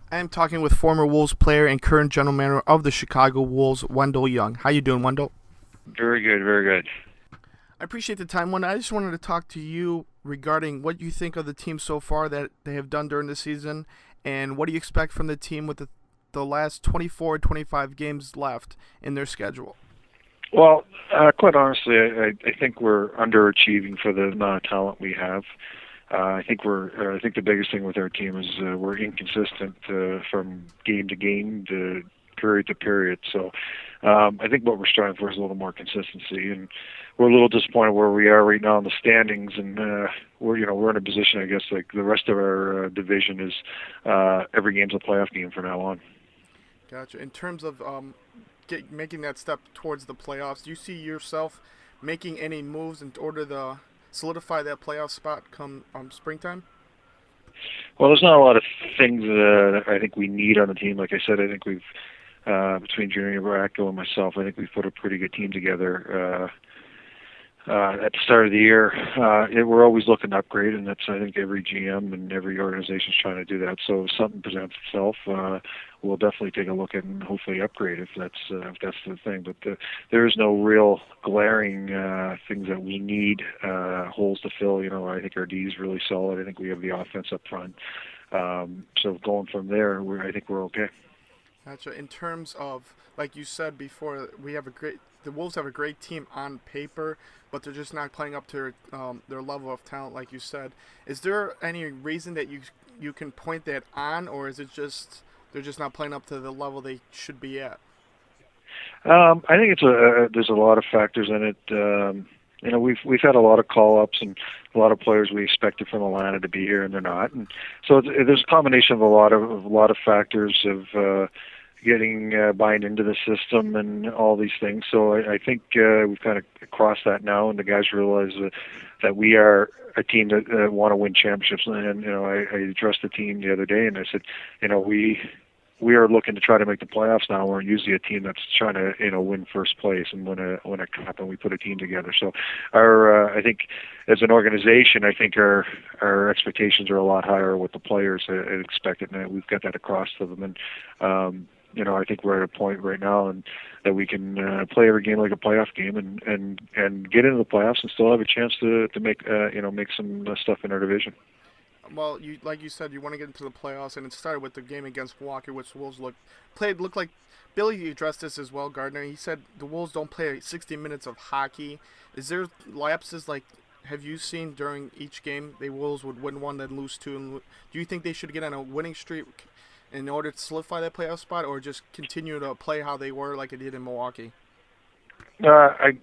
I am talking with former Wolves player and current general manager of the Chicago Wolves, Wendell Young. How you doing, Wendell? Very good, very good. I appreciate the time, Wendell. I just wanted to talk to you regarding what you think of the team so far that they have done during the season, and what do you expect from the team with the last 24, 25 games left in their schedule? Well, quite honestly, I think we're underachieving for the amount of talent we have. I think the biggest thing with our team is we're inconsistent from game to game, to period to period. So I think what we're striving for is a little more consistency, and we're a little disappointed where we are right now in the standings. And we're in a position, I guess, like the rest of our division is every game's a playoff game from now on. Gotcha. In terms of making that step towards the playoffs, do you see yourself making any moves in order to solidify that playoff spot come springtime? Well, there's not a lot of things that I think we need on the team. Like I said, I think we've between Junior Baracco and myself, I think we've put a pretty good team together. At the start of the year, we're always looking to upgrade, and that's I think every GM and every organization is trying to do that. So if something presents itself, we'll definitely take a look at and hopefully upgrade if that's the thing. But there is no real glaring things that we need holes to fill. I think our D is really solid. I think we have the offense up front. So going from there, I think we're okay. Gotcha. In terms of, like you said before, the Wolves have a great team on paper, but they're just not playing up to their level of talent, like you said. Is there any reason that you can point that on, or is it just they're just not playing up to the level they should be at? I think there's a lot of factors in it. We've had a lot of call ups and a lot of players we expected from Atlanta to be here, and they're not. And so there's a combination of a lot of factors of getting buying into the system and all these things. So I think we've kind of crossed that now, and the guys realize that we are a team that want to win championships. And I addressed the team the other day, and I said, we are looking to try to make the playoffs now. We're usually a team that's trying to win first place and win a cup, and we put a team together. So I think as an organization, I think our expectations are a lot higher with the players expected, and we've got that across to them. And I think we're at a point right now and that we can play every game like a playoff game and get into the playoffs and still have a chance to make some stuff in our division. Well, like you said, you want to get into the playoffs, and it started with the game against Milwaukee, which the Wolves looked like. Billy addressed this as well, Gardner. He said the Wolves don't play 60 minutes of hockey. Is there lapses like have you seen during each game the Wolves would win one then lose two? And do you think they should get on a winning streak in order to solidify that playoff spot, or just continue to play how they were like it did in Milwaukee? I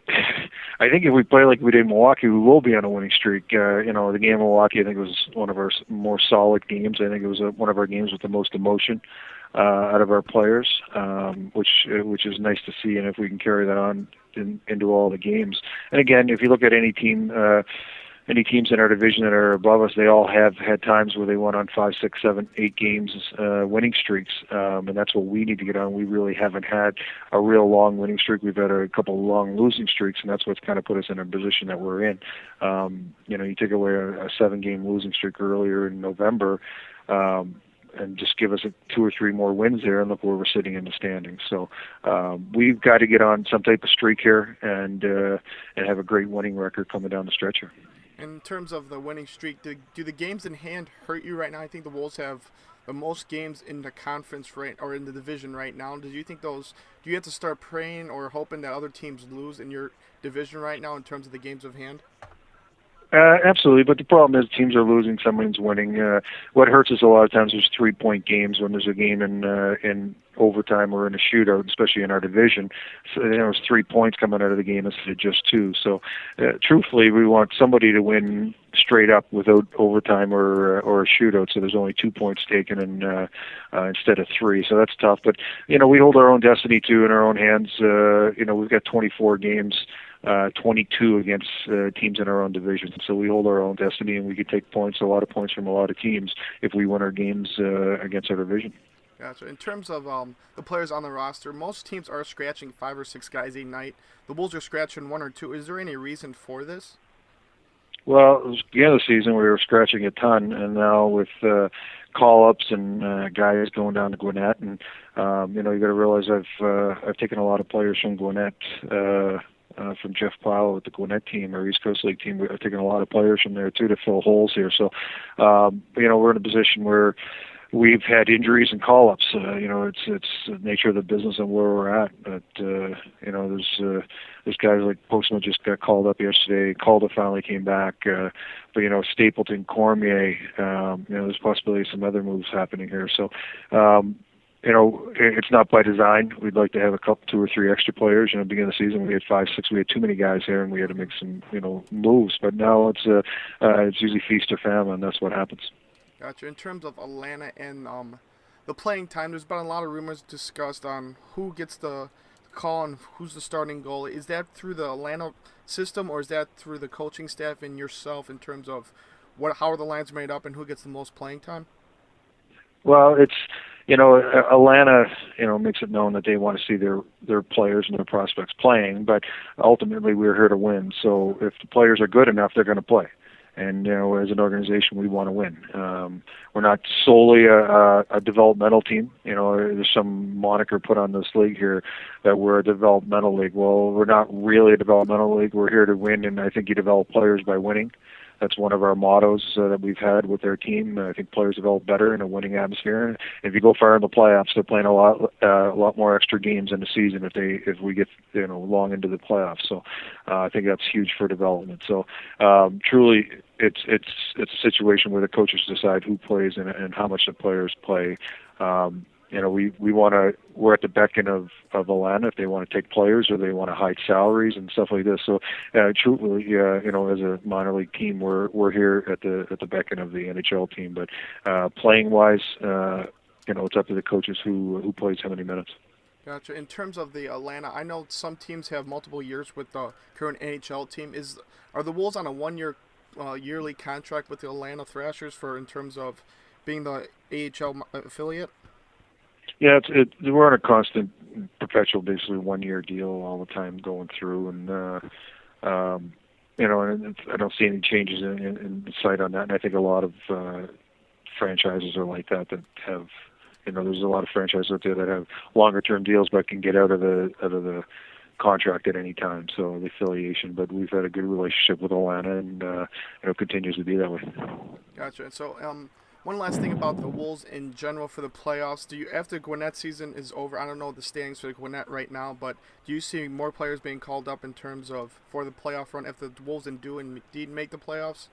think if we play like we did in Milwaukee, we will be on a winning streak. The game in Milwaukee, I think, was one of our more solid games. I think it was one of our games with the most emotion out of our players, which is nice to see. And if we can carry that on into all the games, and again, if you look at any teams in our division that are above us, they all have had times where they went on 5, 6, 7, 8 games winning streaks, and that's what we need to get on. We really haven't had a real long winning streak. We've had a couple of long losing streaks, and that's what's kind of put us in a position that we're in. You take away a 7-game losing streak earlier in November, and just give us 2 or 3 more wins there, and look where we're sitting in the standings. So we've got to get on some type of streak here and have a great winning record coming down the stretch here. In terms of the winning streak, do the games in hand hurt you right now? I think the Wolves have the most games in the conference or in the division right now. Do you think do you have to start praying or hoping that other teams lose in your division right now in terms of the games of hand? Absolutely, but the problem is teams are losing, someone's winning. What hurts us a lot of times is 3-point games when there's a game in overtime or in a shootout, especially in our division. So there's 3 points coming out of the game instead of just 2. So, truthfully, we want somebody to win straight up without overtime or a shootout. So there's only 2 points taken instead of 3. So that's tough. But we hold our own destiny too in our own hands. We've got 24 games. 22 against teams in our own division. So we hold our own destiny, and we could take a lot of points from a lot of teams if we win our games against our division. Gotcha. In terms of the players on the roster, most teams are scratching 5 or 6 guys a night. The Wolves are scratching 1 or 2. Is there any reason for this? Well, it was the beginning of the season we were scratching a ton, and now with call-ups and guys going down to Gwinnett, and you got to realize I've taken a lot of players from Gwinnett. From Jeff Pyle with the Gwinnett team, our East Coast League team, I've taken a lot of players from there too to fill holes here. So, we're in a position where we've had injuries and call-ups. It's the nature of the business and where we're at. But there's guys like Postma just got called up yesterday. Calder finally came back. But Stapleton, Cormier. There's possibility of some other moves happening here. So. It's not by design. We'd like to have two or three extra players. At the beginning of the season, we had 5, 6. We had too many guys here, and we had to make some, moves. But now it's usually feast or famine, and that's what happens. Gotcha. In terms of Atlanta and the playing time, there's been a lot of rumors discussed on who gets the call and who's the starting goalie. Is that through the Atlanta system, or is that through the coaching staff and yourself in terms of how are the lines made up and who gets the most playing time? Well, it's Atlanta, makes it known that they want to see their players and their prospects playing, but ultimately we're here to win. So if the players are good enough, they're going to play. And as an organization, we want to win. We're not solely a developmental team. There's some moniker put on this league here that we're a developmental league. Well, we're not really a developmental league. We're here to win, and I think you develop players by winning. That's one of our mottos that we've had with our team. I think players develop better in a winning atmosphere. And if you go far in the playoffs, they're playing a lot more extra games in the season if we get long into the playoffs. So I think that's huge for development. So truly, it's a situation where the coaches decide who plays and how much the players play. We're at the beckon of Atlanta if they want to take players or they want to hide salaries and stuff like this. So, truthfully, as a minor league team, we're here at the beckon of the NHL team. But playing wise, it's up to the coaches who plays how many minutes. Gotcha. In terms of the Atlanta, I know some teams have multiple years with the current NHL team. Are the Wolves on a 1-year yearly contract with the Atlanta Thrashers in terms of being the AHL affiliate? Yeah, we're on a constant, perpetual, basically 1-year deal all the time going through, and and I don't see any changes in the sight on that. And I think a lot of franchises are like that have, there's a lot of franchises out there that have longer-term deals but can get out of the contract at any time. So the affiliation, but we've had a good relationship with Atlanta, and it continues to be that way. Gotcha. So one last thing about the Wolves in general for the playoffs. After Gwinnett season is over, I don't know the standings for Gwinnett right now, but do you see more players being called up in terms of for the playoff run if the Wolves indeed make the playoffs?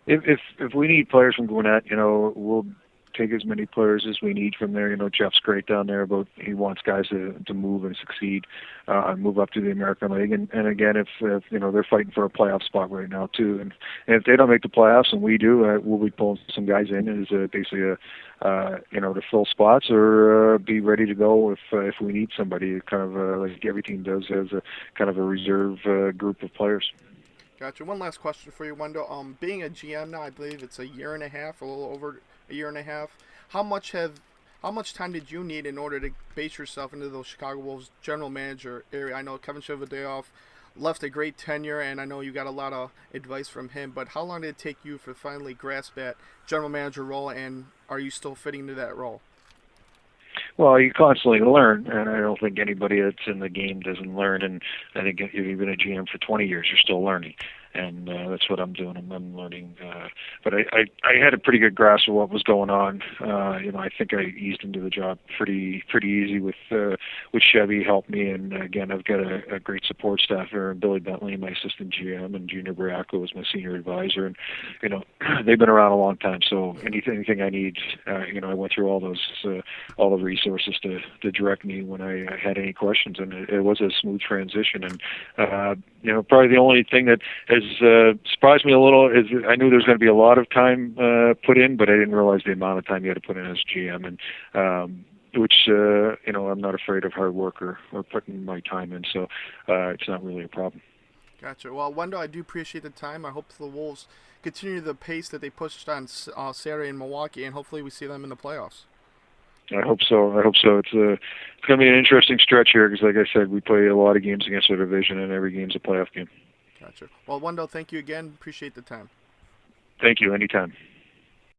If we need players from Gwinnett, we'll take as many players as we need from there. Jeff's great down there about he wants guys to move and succeed, and move up to the American League. And again, if they're fighting for a playoff spot right now too. And if they don't make the playoffs and we do, we'll be pulling some guys in as basically to fill spots or be ready to go if we need somebody. Kind of like every team does, has a kind of a reserve group of players. Gotcha. One last question for you, Wendell. Being a GM now, I believe it's a year and a half, a little over a year and a half. How much time did you need in order to base yourself into the Chicago Wolves general manager area? I know Kevin Cheveldayoff left a great tenure, and I know you got a lot of advice from him. But how long did it take you to finally grasp that general manager role, and are you still fitting into that role? Well, you constantly learn, and I don't think anybody that's in the game doesn't learn. And I think if you've been a GM for 20 years, you're still learning. And that's what I'm doing. I'm learning. But I had a pretty good grasp of what was going on. I think I eased into the job pretty easy with Chevy helped me. And again, I've got a great support staff here. Billy Bentley, my assistant GM, and Junior Briacco is my senior advisor. And they've been around a long time. So anything I need, I went through all the resources to direct me when I had any questions. And it was a smooth transition. And probably the only thing that has surprised me a little is I knew there was going to be a lot of time put in, but I didn't realize the amount of time you had to put in as GM, and which I'm not afraid of hard work or putting my time in, so it's not really a problem. Gotcha. Well, Wendell, I do appreciate the time. I hope the Wolves continue the pace that they pushed on Saturday in Milwaukee, and hopefully we see them in the playoffs. I hope so. It's going to be an interesting stretch here because, like I said, we play a lot of games against our division, and every game's a playoff game. Gotcha. Well, Wendell, thank you again. Appreciate the time. Thank you. Anytime.